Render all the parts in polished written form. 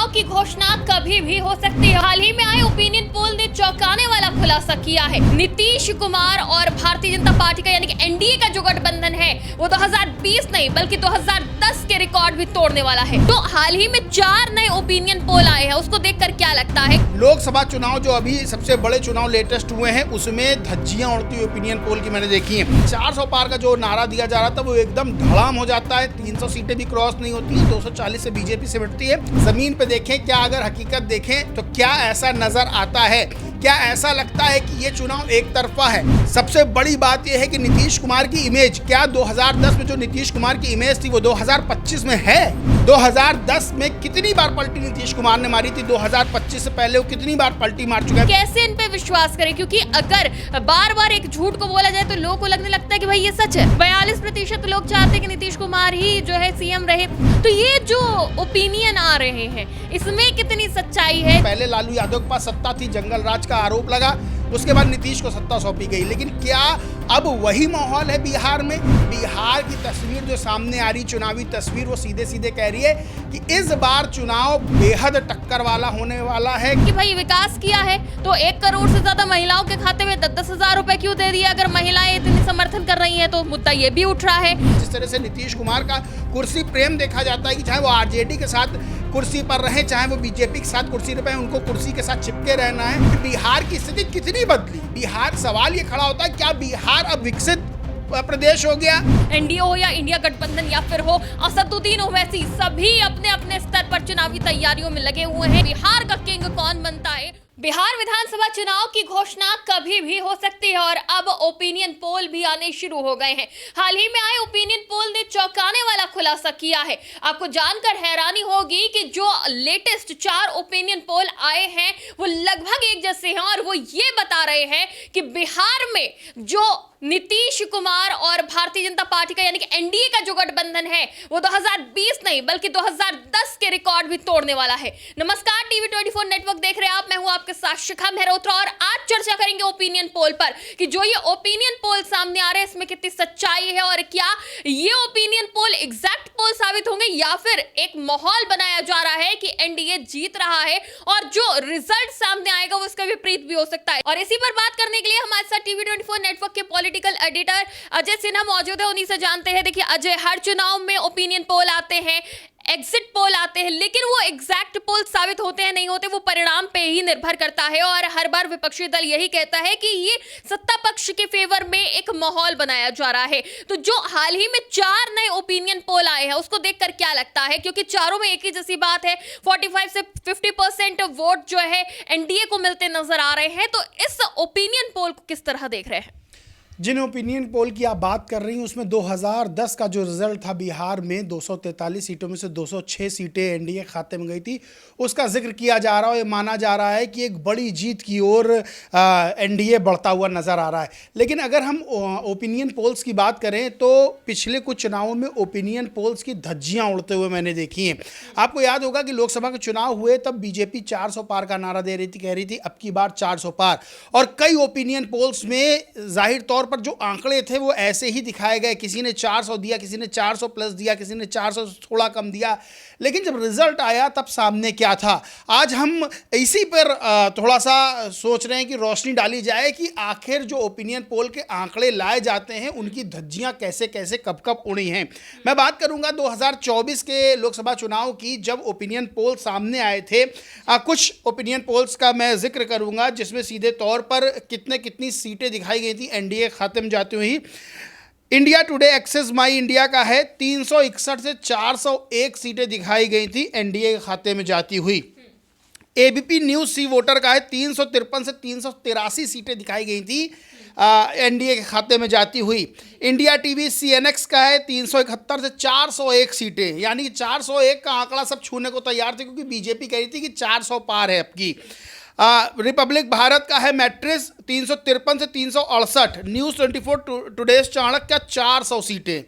चुनाव की घोषणा कभी भी हो सकती है। हाल ही में आए ओपिनियन पोल ने चौंकाने वाला खुलासा किया है। नीतीश कुमार और भारतीय जनता पार्टी का यानी कि एनडीए का जो गठबंधन है वो 2020 नहीं बल्कि 2010 के रिकॉर्ड भी तोड़ने वाला है। तो हाल ही में 4 नए ओपिनियन पोल आए हैं, उसको देखकर क्या लगता है? लोकसभा चुनाव जो अभी सबसे बड़े चुनाव लेटेस्ट हुए हैं उसमें धज्जियां उड़ती हुई ओपिनियन पोल की मैंने देखी है। 400 पार का जो नारा दिया जा रहा था वो एकदम धड़ाम हो जाता है। 300 सीटें भी क्रॉस नहीं होती है, 240 से बीजेपी सिमटती है। जमीन पे देखें क्या, अगर हकीकत देखें तो क्या ऐसा नजर आता है? क्या ऐसा लगता है कि ये चुनाव एक तरफा है? सबसे बड़ी बात यह है कि नीतीश कुमार की इमेज क्या 2010 में जो नीतीश कुमार की इमेज थी वो 2025 में है? 2010 में कितनी बार पलटी नीतीश कुमार ने मारी थी? 2025 से पहले वो कितनी बार पलटी मार चुका है? कैसे इन पे विश्वास करें, क्योंकि अगर बार बार एक झूठ को बोला जाए तो लोगों को लगने लगता है कि भाई ये सच है। 42% लोग चाहते हैं कि नीतीश कुमार ही जो है सीएम रहे। तो ये जो ओपिनियन आ रहे हैं इसमें कितनी सच्चाई है? पहले लालू यादव के पास सत्ता थी, जंगल राज का आरोप लगा, उसके बाद नीतीश को सत्ता सौंपी गई। लेकिन क्या अब वही माहौल है बिहार में? बिहार की तस्वीर जो सामने आ रही, चुनावी तस्वीर, वो सीधे सीधे कह रही है कि इस बार चुनाव बेहद टक्कर वाला होने वाला है। कि भाई विकास किया है तो 1 करोड़ से ज्यादा महिलाओं के खाते में 10-10 हजार रुपए क्यों दे दिए? अगर महिलाएं इतनी समर्थन कर रही हैं तो मुद्दा ये भी उठ रहा है। जिस तरह से नीतीश कुमार का कुर्सी प्रेम देखा जाता है कि चाहे वो आरजेडी के साथ कुर्सी पर रहे, चाहे वो बीजेपी के साथ कुर्सी पर, उनको कुर्सी के साथ चिपके रहना है। बिहार की स्थिति कितनी बदली? बिहार, सवाल ये खड़ा होता है क्या बिहार अब विकसित प्रदेश हो गया? एनडीए हो या इंडिया गठबंधन या फिर हो असदुद्दीन ओवैसी, सभी अपने अपने स्तर पर चुनावी तैयारियों में लगे हुए हैं। बिहार का किंग कौन बनता है? बिहार विधानसभा चुनाव की घोषणा कभी भी हो सकती है और अब ओपिनियन पोल भी आने शुरू हो गए हैं। हाल ही में आए ओपिनियन पोल ने चौंकाने वाला खुलासा किया है। आपको जानकर हैरानी होगी कि जो लेटेस्ट 4 ओपिनियन पोल आए हैं वो लगभग एक जैसे हैं और वो ये बता रहे हैं कि बिहार में जो नीतीश कुमार और भारतीय जनता पार्टी का यानी कि एनडीए का जो गठबंधन है वो 2020 नहीं बल्कि 2010 के रिकॉर्ड भी तोड़ने वाला है। नमस्कार, टीवी 24 नेटवर्क देख रहे हैं आप, मैं हूं आपके साथ शिखा मेहरोत्रा और आज चर्चा करेंगे ओपिनियन पोल पर कि जो ये ओपिनियन पोल सामने आ रहे हैं इसमें कितनी सच्चाई है और क्या ये ओपिनियन पोल एग्जैक्ट पोल साबित होंगे या फिर एक माहौल बनाया जा रहा है कि एनडीए जीत रहा है और जो रिजल्ट सामने आएगा वो इसका विपरीत भी हो सकता है। और इसी पर बात करने के लिए हमारे साथ टीवी 24 नेटवर्क के पॉलिटिकल एडिटर अजय सिन्हा मौजूद है। उन्हीं से जानते हैं। देखिए अजय, हर चुनाव में ओपिनियन पोल आते हैं, एग्जिट पोल आते हैं, लेकिन वो एग्जैक्ट पोल साबित होते हैं नहीं होते वो परिणाम पे ही निर्भर करता है और हर बार विपक्षी दल यही कहता है कि ये सत्ता पक्ष के फेवर में एक माहौल बनाया जा रहा है। तो जो हाल ही में 4 नए ओपिनियन पोल आए हैं उसको देखकर क्या लगता है? क्योंकि चारों में एक ही जैसी बात है, 45 से 50% वोट जो है एनडीए को मिलते नजर आ रहे हैं। तो इस ओपिनियन पोल को किस तरह देख रहे हैं? जिन ओपिनियन पोल की आप बात कर रही हैं उसमें 2010 का जो रिजल्ट था बिहार में 243 सीटों में से 206 सीटें एनडीए खाते में गई थी, उसका जिक्र किया जा रहा है। ये माना जा रहा है कि एक बड़ी जीत की ओर एनडीए बढ़ता हुआ नज़र आ रहा है। लेकिन अगर हम ओपिनियन पोल्स की बात करें तो पिछले कुछ चुनावों में ओपिनियन पोल्स की धज्जियाँ उड़ते हुए मैंने देखी हैं। आपको याद होगा कि लोकसभा के चुनाव हुए तब बीजेपी 400 पार का नारा दे रही थी, कह रही थी अब की बार 400 पार, और कई ओपिनियन पोल्स में जाहिर तौर पर जो आंकड़े थे वो ऐसे ही दिखाए गए। किसी ने 400 दिया, किसी ने 400 प्लस दिया, किसी ने 400 थोड़ा कम दिया। लेकिन जब रिजल्ट आया तब सामने क्या था? आज हम इसी पर थोड़ा सा सोच रहे हैं कि रोशनी डाली जाए कि आखिर जो ओपिनियन पोल के आंकड़े लाए जाते हैं उनकी धज्जियां कैसे कैसे कब कब उड़ी हैं। मैं बात करूंगा 2024 के लोकसभा चुनाव की, जब ओपिनियन पोल सामने आए थे। कुछ ओपिनियन पोल्स का मैं जिक्र करूंगा जिसमें सीधे तौर पर कितनी सीटें दिखाई गई थी एनडीए खाते में जाती हुई। इंडिया टुडे एक्सेस माई इंडिया का है 361 से 401 सीटें दिखाई गई थी एनडीए के खाते में जाती हुई। एबीपी न्यूज़ सी वोटर का है 353 से 383 सीटें दिखाई गई थी एनडीए के खाते में जाती हुई। इंडिया टीवी सीएनएक्स का है 371 से 401 सीटें, यानी कि 401 का आंकड़ा सब छूने को तैयार थे क्योंकि बीजेपी कह रही थी कि 400 पार है अब की। रिपब्लिक भारत का है मैट्रिक्स 353 से 368, न्यूज़ 24 टुडेज चाणक्य 400 सीटें,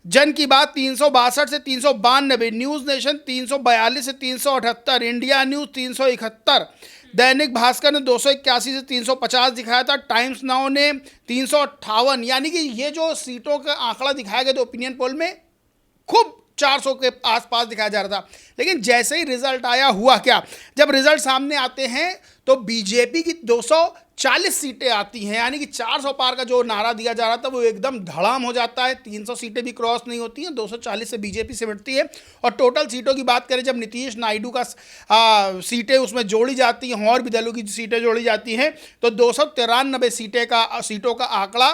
जन की बात 362 से 392, न्यूज़ नेशन 342 से 378, इंडिया न्यूज़ 371, दैनिक भास्कर ने 281 से 350 दिखाया था, टाइम्स नाउ ने 358। यानी कि ये जो सीटों का आंकड़ा दिखाया गया था ओपिनियन पोल में खूब 400 के आसपास दिखाया जा रहा था। लेकिन जैसे ही रिजल्ट आया, हुआ क्या, जब रिजल्ट सामने आते हैं तो बीजेपी की 240 सीटें आती हैं, यानी कि 400 पार का जो नारा दिया जा रहा था वो एकदम धड़ाम हो जाता है। 300 सीटें भी क्रॉस नहीं होती हैं, 240 से बीजेपी सिमटती है। और टोटल सीटों की बात करें, जब नीतीश नायडू का सीटें उसमें जोड़ी जाती हैं और भी दलों की सीटें जोड़ी जाती हैं, तो 293 सीटों का आंकड़ा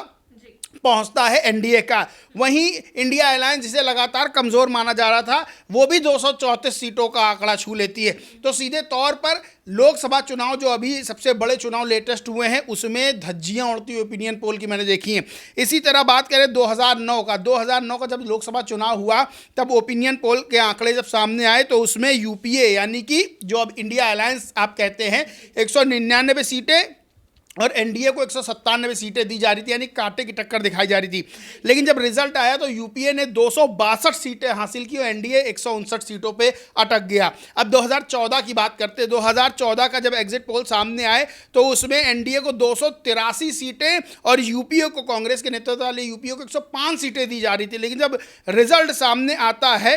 पहुंचता है एनडीए का। वहीं इंडिया अलायंस, जिसे लगातार कमजोर माना जा रहा था, वो भी 234 सीटों का आंकड़ा छू लेती है। तो सीधे तौर पर लोकसभा चुनाव जो अभी सबसे बड़े चुनाव लेटेस्ट हुए हैं, उसमें धज्जियां उड़ती हुई ओपिनियन पोल की मैंने देखी हैं। इसी तरह बात करें 2009 का जब लोकसभा चुनाव हुआ, तब ओपिनियन पोल के आंकड़े जब सामने आए तो उसमें यूपीए यानी कि जो अब इंडिया अलायंस आप कहते हैं, 199 सीटें और एनडीए को 197 सीटें दी जा रही थी, यानी कांटे की टक्कर दिखाई जा रही थी। लेकिन जब रिजल्ट आया तो यूपीए ने 262 सीटें हासिल की और एनडीए 159 सीटों पे अटक गया। अब 2014 की बात करते हैं। 2014 का जब एग्जिट पोल सामने आए तो उसमें एनडीए को 283 सीटें और यूपीए को, कांग्रेस के नेतृत्व वाले यूपीए को 105 सीटें दी जा रही थी। लेकिन जब रिजल्ट सामने आता है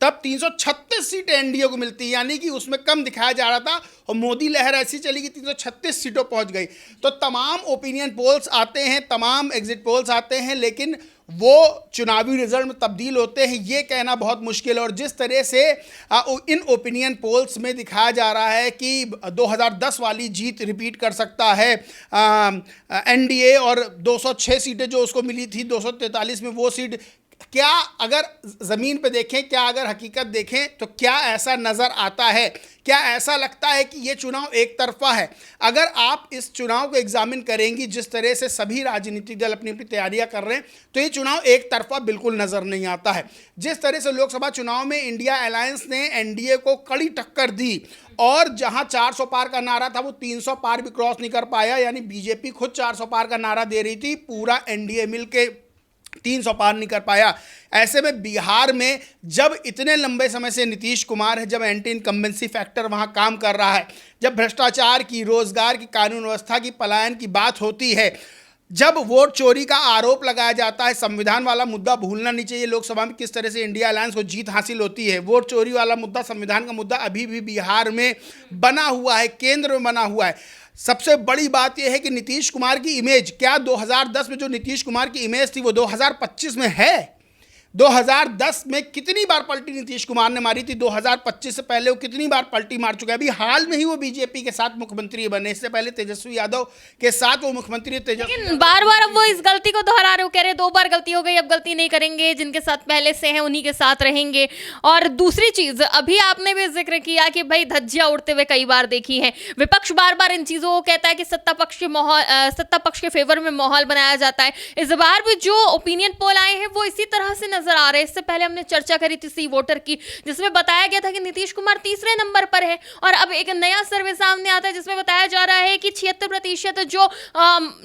तब 336 सीटें एनडीए को मिलती है, यानी कि उसमें कम दिखाया जा रहा था और मोदी लहर ऐसी चली कि 336 सीटों पहुंच गई। तो तमाम ओपिनियन पोल्स आते हैं, तमाम एग्जिट पोल्स आते हैं, लेकिन वो चुनावी रिजल्ट में तब्दील होते हैं, ये कहना बहुत मुश्किल है। और जिस तरह से इन ओपिनियन पोल्स में दिखाया जा रहा है कि 2010 वाली जीत रिपीट कर सकता है एनडीए, और 206 सीटें जो उसको मिली थी 243 में, वो सीट, क्या अगर ज़मीन पे देखें, क्या अगर हकीकत देखें तो क्या ऐसा नज़र आता है? क्या ऐसा लगता है कि ये चुनाव एक तरफा है? अगर आप इस चुनाव को एग्जामिन करेंगी, जिस तरह से सभी राजनीतिक दल अपनी अपनी तैयारियां कर रहे हैं, तो ये चुनाव एक तरफा बिल्कुल नज़र नहीं आता है। जिस तरह से लोकसभा चुनाव में इंडिया अलायंस ने एनडीए को कड़ी टक्कर दी और जहां 400 पार का नारा था वो 300 पार भी क्रॉस नहीं कर पाया, यानी बीजेपी खुद 400 पार का नारा दे रही थी, पूरा एनडीए मिलके 300 पार नहीं कर पाया। ऐसे में बिहार में जब इतने लंबे समय से नीतीश कुमार है, जब एंटी इनकम्बेंसी फैक्टर वहां काम कर रहा है, जब भ्रष्टाचार की, रोजगार की, कानून व्यवस्था की, पलायन की बात होती है, जब वोट चोरी का आरोप लगाया जाता है, संविधान वाला मुद्दा भूलना नहीं चाहिए लोकसभा में किस तरह से इंडिया अलायंस को जीत हासिल होती है। वोट चोरी वाला मुद्दा, संविधान का मुद्दा अभी भी बिहार में बना हुआ है, केंद्र में बना हुआ है। सबसे बड़ी बात यह है कि नीतीश कुमार की इमेज, क्या 2010 में जो नीतीश कुमार की इमेज थी वो 2025 में है? 2010 में कितनी बार पलटी नीतीश कुमार ने मारी थी? 2025 से पहले वो कितनी बार पलटी मार चुका है? अभी हाल में ही वो बीजेपी के साथ मुख्यमंत्री बने, इससे पहले तेजस्वी यादव के साथ वो मुख्यमंत्री लेकिन बार बार अब वो इस गलती को दोहरा रहे हो, कह रहे 2 बार गलती हो गई, अब गलती नहीं करेंगे, जिनके साथ पहले से हैं उन्हीं के साथ रहेंगे। और दूसरी चीज, अभी आपने भी जिक्र किया कि भाई धज्जियां उड़ते हुए कई बार देखी है, विपक्ष बार बार इन चीजों को कहता है कि सत्ता पक्ष के फेवर में माहौल बनाया जाता है। इस बार भी जो ओपिनियन पोल आए हैं वो इसी तरह से नजर आ रहे हैं। इससे पहले हमने चर्चा करी थी सी वोटर की, जिसमें बताया गया था कि नीतीश कुमार तीसरे नंबर पर है, और अब एक नया सर्वे सामने आता है जिसमें बताया जा रहा है कि 76% जो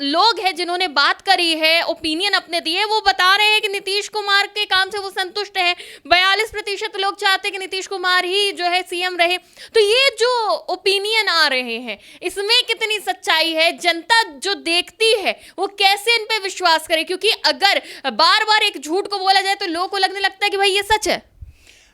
लोग हैं जिन्होंने बात करी है, ओपिनियन अपने दिए, वो बता रहे हैं कि नीतीश कुमार के काम से वो संतुष्ट हैं। 42% लोग चाहते हैं कि नीतीश कुमार ही जो है सीएम रहे। तो ये जो ओपिनियन आ रहे हैं, इसमें कितनी सच्चाई है? जनता जो देखती है वो कैसे इन पे विश्वास करे? क्योंकि अगर बार बार एक झूठ को बोला जाए तो लोगों को लगने लगता है कि भाई ये सच है।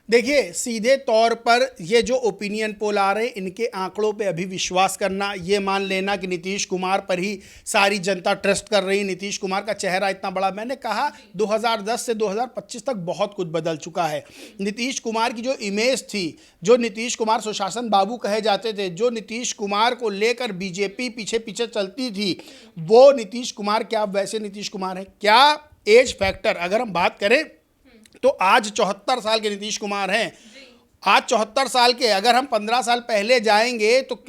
देखिए, सीधे तौर पर ये जो ओपिनियन पोल आ रहे हैं, इनके आंकड़ों पे अभी विश्वास करना, ये मान लेना कि नीतीश कुमार पर ही सारी जनता ट्रस्ट कर रही है, नीतीश कुमार का चेहरा इतना बड़ा, मैंने कहा 2010 से 2025 तक बहुत कुछ बदल चुका है। नीतीश कुमार की जो इमेज थी, जो नीतीश कुमार सुशासन बाबू कहे जाते थे, जो नीतीश कुमार को लेकर बीजेपी पीछे पीछे चलती थी, वो नीतीश कुमार क्या वैसे नीतीश कुमार है? क्या एज फैक्टर अगर हम बात करें तो आज 74 साल के नीतीश कुमार हैं। आज 74 साल के, अगर हम 15 साल पहले जाएंगे तो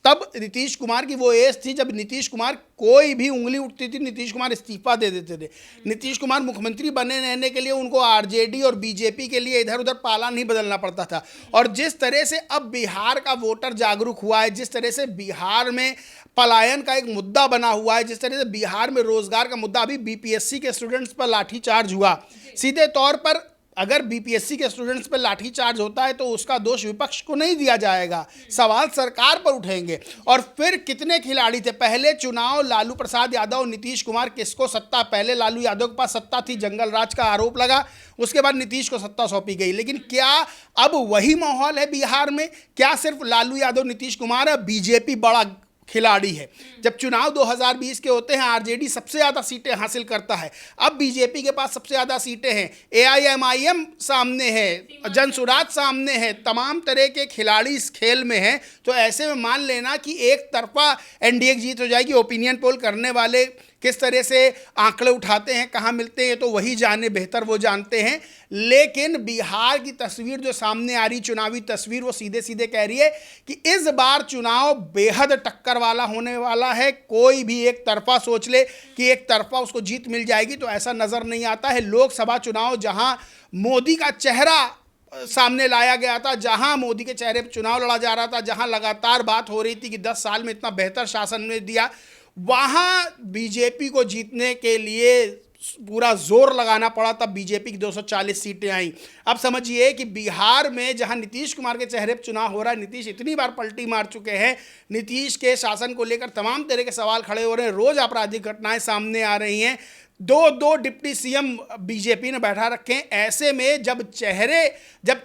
तब नीतीश कुमार की वो एज थी जब नीतीश कुमार कोई भी उंगली उठती थी नीतीश कुमार इस्तीफा दे देते थे। नीतीश कुमार मुख्यमंत्री बने रहने के लिए उनको आरजेडी और बीजेपी के लिए इधर उधर पाला नहीं बदलना पड़ता था। और जिस तरह से अब बिहार का वोटर जागरूक हुआ है, जिस तरह से बिहार में पलायन का एक मुद्दा बना हुआ है, जिस तरह से बिहार में रोजगार का मुद्दा, अभी बीपीएससी के स्टूडेंट्स पर लाठीचार्ज हुआ, सीधे तौर पर अगर बीपीएससी के स्टूडेंट्स पर लाठीचार्ज होता है तो उसका दोष विपक्ष को नहीं दिया जाएगा, सवाल सरकार पर उठेंगे। और फिर कितने खिलाड़ी थे पहले चुनाव, लालू प्रसाद यादव, नीतीश कुमार, किसको सत्ता, पहले लालू यादव के पास सत्ता थी, जंगल राज का आरोप लगा, उसके बाद नीतीश को सत्ता सौंपी गई। लेकिन क्या अब वही माहौल है बिहार में? क्या सिर्फ लालू यादव, नीतीश कुमार है? बीजेपी बड़ा खिलाड़ी है। जब चुनाव 2020 के होते हैं आरजेडी सबसे ज़्यादा सीटें हासिल करता है, अब बीजेपी के पास सबसे ज़्यादा सीटें हैं, एआईएमआईएम सामने है, जनसुराज सामने है, तमाम तरह के खिलाड़ी इस खेल में हैं। तो ऐसे में मान लेना कि एक तरफा एनडीए की जीत हो जाएगी। ओपिनियन पोल करने वाले किस तरह से आंकड़े उठाते हैं, कहाँ मिलते हैं, तो वही जाने, बेहतर वो जानते हैं। लेकिन बिहार की तस्वीर जो सामने आ रही, चुनावी तस्वीर, वो सीधे सीधे कह रही है कि इस बार चुनाव बेहद टक्कर वाला होने वाला है। कोई भी एक तरफा सोच ले कि एक तरफा उसको जीत मिल जाएगी तो ऐसा नज़र नहीं आता है। लोकसभा चुनाव जहां मोदी का चेहरा सामने लाया गया था, जहां मोदी के चेहरे पर चुनाव लड़ा जा रहा था, जहां लगातार बात हो रही थी कि 10 साल में इतना बेहतर शासन ने दिया, वहां बीजेपी को जीतने के लिए पूरा जोर लगाना पड़ा, तब बीजेपी की 240 सीटें आई। अब समझिए कि बिहार में जहां नीतीश कुमार के चेहरे पर चुनाव हो रहा है, नीतीश इतनी बार पलटी मार चुके हैं, नीतीश के शासन को लेकर तमाम तरह के सवाल खड़े हो रहे हैं, रोज आपराधिक घटनाएं सामने आ रही हैं, दो डिप्टी सीएम बीजेपी ने बैठा रखे हैं। ऐसे में जब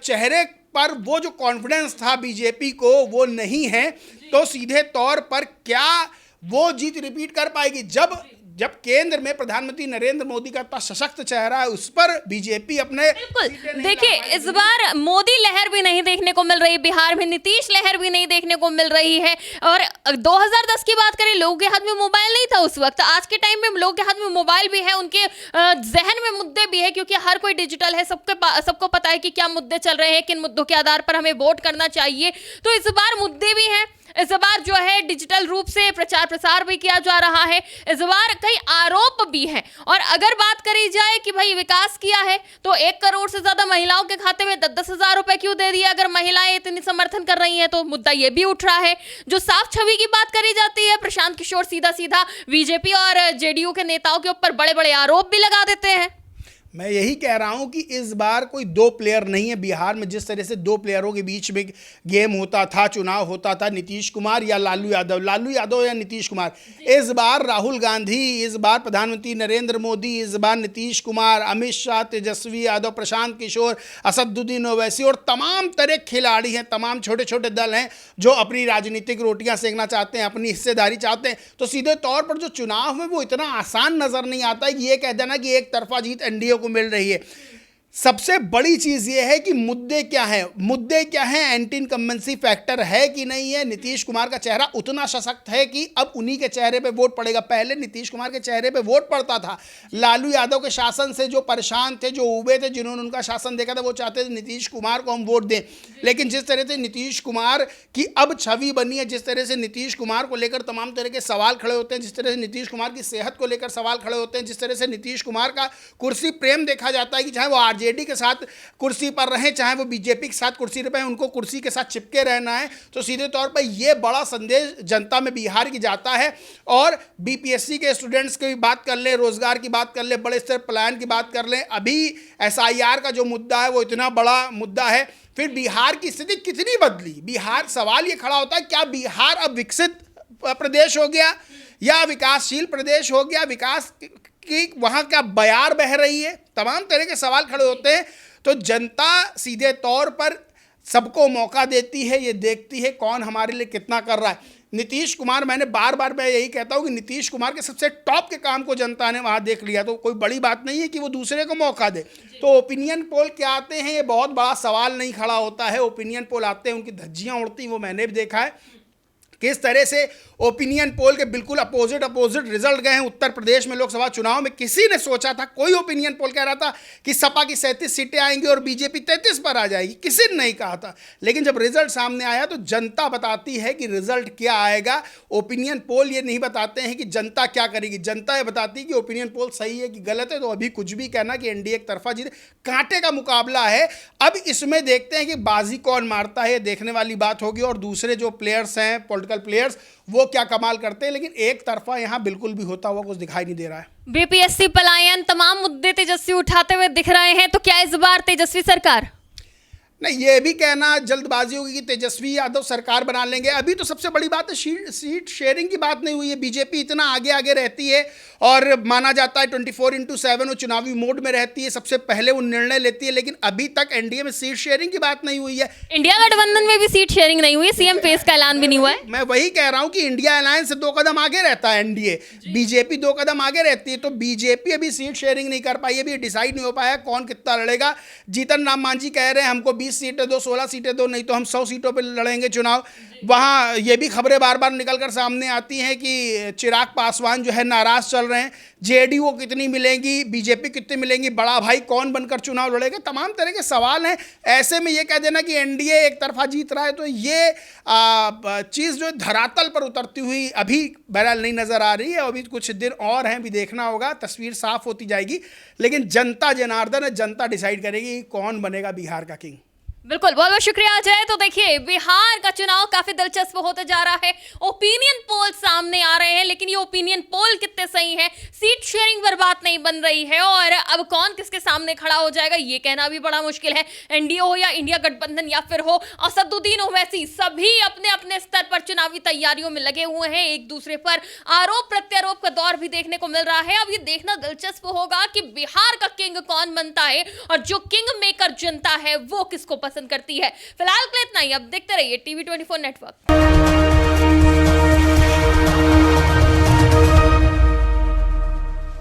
चेहरे पर वो जो कॉन्फिडेंस था बीजेपी को वो नहीं है, तो सीधे तौर पर क्या वो जीत रिपीट कर पाएगी? जब केंद्र में प्रधानमंत्री नरेंद्र मोदी का इतना सशक्त चेहरा है, उस पर बीजेपी अपने बिल्कुल देखिए, इस बार मोदी लहर भी नहीं देखने को मिल रही बिहार में, नीतीश लहर भी नहीं देखने को मिल रही है। और 2010 की बात करें, लोगों के हाथ में मोबाइल नहीं था उस वक्त। आज के टाइम में लोगों के हाथ में मोबाइल भी है, उनके जहन में मुद्दे भी है, क्योंकि हर कोई डिजिटल है, सबको पता है कि क्या मुद्दे चल रहे हैं, किन मुद्दों के आधार पर हमें वोट करना चाहिए। तो इस बार मुद्दे भी हैं, इस बार जो है डिजिटल रूप से प्रचार प्रसार भी किया जा रहा है, इस बार कई आरोप भी हैं। और अगर बात करी जाए कि भाई विकास किया है, तो 1 करोड़ से ज्यादा महिलाओं के खाते में 10-10 हजार रुपए क्यों दे दिया? अगर महिलाएं इतनी समर्थन कर रही हैं तो मुद्दा ये भी उठ रहा है। जो साफ छवि की बात करी जाती है, प्रशांत किशोर सीधा बीजेपी और जेडीयू के नेताओं के ऊपर बड़े बड़े आरोप भी लगा देते हैं। मैं यही कह रहा हूं कि इस बार कोई 2 प्लेयर नहीं है बिहार में। जिस तरह से 2 प्लेयरों के बीच में गेम होता था, चुनाव होता था, नीतीश कुमार या लालू यादव या नीतीश कुमार, इस बार राहुल गांधी, इस बार प्रधानमंत्री नरेंद्र मोदी, इस बार नीतीश कुमार, अमित शाह, तेजस्वी यादव, प्रशांत किशोर, असदुद्दीन ओवैसी और तमाम तरह खिलाड़ी हैं, तमाम छोटे छोटे दल हैं जो अपनी राजनीतिक रोटियां सेकना चाहते हैं, अपनी हिस्सेदारी चाहते हैं। तो सीधे तौर पर जो चुनाव है वो इतना आसान नजर नहीं आता है कि ये कह देना कि एक तरफा जीत एनडीए को मिल रही है। सबसे बड़ी चीज यह है कि मुद्दे क्या हैं, एंटी इनकम्बेंसी फैक्टर है कि नहीं है। नीतीश कुमार का चेहरा उतना सशक्त है कि अब उन्हीं के चेहरे पे वोट पड़ेगा। पहले नीतीश कुमार के चेहरे पे वोट पड़ता था, लालू यादव के शासन से जो परेशान थे, जो उबे थे, जिन्होंने उनका शासन देखा था, वो चाहते थे नीतीश कुमार को हम वोट दें। लेकिन जिस तरह से नीतीश कुमार की अब छवि बनी है, जिस तरह से नीतीश कुमार को लेकर तमाम तरह के सवाल खड़े होते हैं, जिस तरह से नीतीश कुमार की सेहत को लेकर सवाल खड़े होते हैं, जिस तरह से नीतीश कुमार का कुर्सी प्रेम देखा जाता है कि चाहे वो आरजेडी के साथ कुर्सी पर रहें, चाहे वो बीजेपी के साथ कुर्सी पर रहें, उनको कुर्सी के साथ चिपके रहना है। तो सीधे तौर पर यह बड़ा संदेश जनता में बिहार की जाता है। और बीपीएससी के स्टूडेंट्स की बात कर लें, रोजगार की बात कर लें, बड़े स्तर प्लान की बात कर लें, अभी एसआईआर का जो मुद्दा है वो इतना बड़ा मुद्दा है। फिर बिहार की स्थिति कितनी बदली? बिहार, सवाल ये खड़ा होता है, क्या बिहार अब विकसित प्रदेश हो गया या विकासशील प्रदेश हो गया? विकास कि वहाँ क्या बयार बह रही है? तमाम तरह के सवाल खड़े होते हैं। तो जनता सीधे तौर पर सबको मौका देती है, ये देखती है कौन हमारे लिए कितना कर रहा है। नीतीश कुमार, मैंने बार बार मैं यही कहता हूँ कि नीतीश कुमार के सबसे टॉप के काम को जनता ने वहाँ देख लिया, तो कोई बड़ी बात नहीं है कि वो दूसरे को मौका दे। तो ओपिनियन पोल क्या आते हैं, ये बहुत बड़ा सवाल नहीं खड़ा होता है। ओपिनियन पोल आते हैं, उनकी धज्जियाँ उड़ती, वो मैंने भी देखा है किस तरह से ओपिनियन पोल के बिल्कुल अपोजिट रिजल्ट गए हैं उत्तर प्रदेश में लोकसभा चुनाव में। किसी ने सोचा था, कोई ओपिनियन पोल कह रहा था कि सपा की 37 सीटें आएंगी और बीजेपी 33 पर आ जाएगी, किसी ने नहीं कहा था। लेकिन जब रिजल्ट सामने आया तो जनता बताती है कि रिजल्ट क्या आएगा। ओपिनियन पोल ये नहीं बताते हैं कि जनता क्या करेगी, जनता ये बताती है कि ओपिनियन पोल सही है कि गलत है। तो अभी कुछ भी कहना कि एनडीए एक तरफा जीते, कांटे का मुकाबला है। अब इसमें देखते हैं कि बाजी कौन मारता है, देखने वाली बात होगी। और दूसरे जो प्लेयर्स हैं, पॉलिटिकल प्लेयर्स वो क्या कमाल करते हैं, लेकिन एक तरफा यहाँ बिल्कुल भी होता हुआ कुछ दिखाई नहीं दे रहा है। बीपीएससी पलायन तमाम मुद्दे तेजस्वी उठाते हुए दिख रहे हैं, तो क्या इस बार तेजस्वी सरकार? नहीं, ये भी कहना जल्दबाजी होगी कि तेजस्वी यादव सरकार बना लेंगे। अभी तो सबसे बड़ी बात है सीट शेयरिंग की बात नहीं हुई है। बीजेपी इतना आगे आगे रहती है और माना जाता है 24/7 वो चुनावी मोड में रहती है, सबसे पहले वो निर्णय लेती है, लेकिन अभी तक एनडीए में सीट शेयरिंग की बात नहीं हुई है। इंडिया गठबंधन में भी सीट शेयरिंग नहीं हुई, सीएम फेस का ऐलान भी नहीं हुआ है। मैं वही कह रहा हूं कि इंडिया अलायंस से 2 कदम आगे रहता है एनडीए, बीजेपी 2 कदम आगे रहती है। तो बीजेपी अभी सीट शेयरिंग नहीं कर पाई, अभी डिसाइड नहीं हो पाया कौन कितना लड़ेगा। जीतन राम मांझी कह रहे हैं हमको 20 सीटें दो, 16 सीटें दो, नहीं तो हम 100 सीटों पर लड़ेंगे चुनाव। वहाँ ये भी खबरें बार बार निकलकर सामने आती हैं कि चिराग पासवान जो है नाराज चल रहे हैं, जेडीयू कितनी मिलेंगी, बीजेपी कितनी मिलेंगी, बड़ा भाई कौन बनकर चुनाव लड़ेगा, तमाम तरह के सवाल हैं। ऐसे में ये कह देना कि एनडीए एक तरफा जीत रहा है, तो ये चीज़ जो धरातल पर उतरती हुई अभी बहरहाल नहीं नज़र आ रही है। अभी कुछ दिन और हैं, भी देखना होगा, तस्वीर साफ होती जाएगी। लेकिन जनता जनार्दन है, जनता डिसाइड करेगी कौन बनेगा बिहार का किंग। बिल्कुल, बहुत बहुत शुक्रिया अजय। तो देखिए, बिहार का चुनाव काफी दिलचस्प होते जा रहा है। ओपिनियन पोल सामने आ रहे हैं, लेकिन ये ओपिनियन पोल कितने सही है, सीट शेयरिंग पर बात नहीं बन रही है, और अब कौन किसके सामने खड़ा हो जाएगा ये कहना भी बड़ा मुश्किल है। एनडीए हो या इंडिया गठबंधन या फिर हो असदुद्दीन ओवैसी, सभी अपने अपने स्तर पर चुनावी तैयारियों में लगे हुए हैं। एक दूसरे पर आरोप प्रत्यारोप का दौर भी देखने को मिल रहा है। अब ये देखना दिलचस्प होगा कि बिहार का किंग कौन बनता है, और जो किंग मेकर जनता है वो किसको पसंद करती है। फिलहाल के लिए इतना ही। अब देखते रहिए टीवी 24 नेटवर्क।